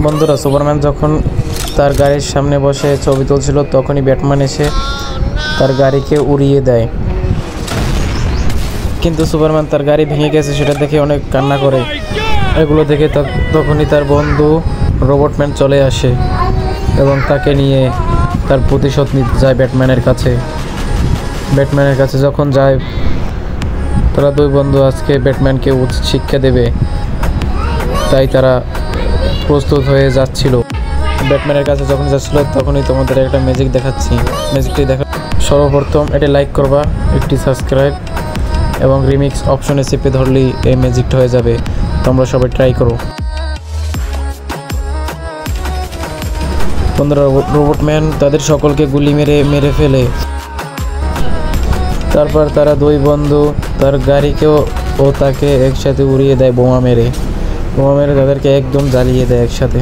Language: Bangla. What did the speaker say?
বন্ধুরা, সুপারম্যান যখন তার গাড়ির সামনে বসে ছবি তুলছিল তখনই ব্যাটম্যান এসে তার গাড়িকে উড়িয়ে দেয়। কিন্তু সুপারম্যান তার গাড়ি ভেঙে গেছে সেটা দেখে অনেক কান্না করে। এগুলো দেখে তখনই তার বন্ধু রোবটম্যান চলে আসে এবং তাকে নিয়ে তার প্রতিশোধ নিতে যায় ব্যাটম্যানের কাছে যখন যায়, তারা দুই বন্ধু আজকে ব্যাটম্যানকে উচিত শিক্ষা দেবে, তাই তারা প্রস্তুত হয়ে যাচ্ছিল। ব্যাটম্যানের কাছে যখন যাচ্ছিল তখনই তোমাদের একটা ম্যাজিক দেখাচ্ছি। ম্যাজিকটি দেখা সর্বপ্রথম এটি লাইক করবা, একটি সাবস্ক্রাইব এবং রিমিক্স অপশনে চেপে ধরলেই এই ম্যাজিকটা হয়ে যাবে। তোমরা সবাই ট্রাই করো। বন্ধুরা, রোবটম্যান তাদের সকলকে গুলি মেরে ফেলে। তারপর তারা দুই বন্ধু তার গাড়িকেও তাকে একসাথে উড়িয়ে দেয় বোমা মেরে তাদেরকে একদম জ্বালিয়ে দেয় একসাথে।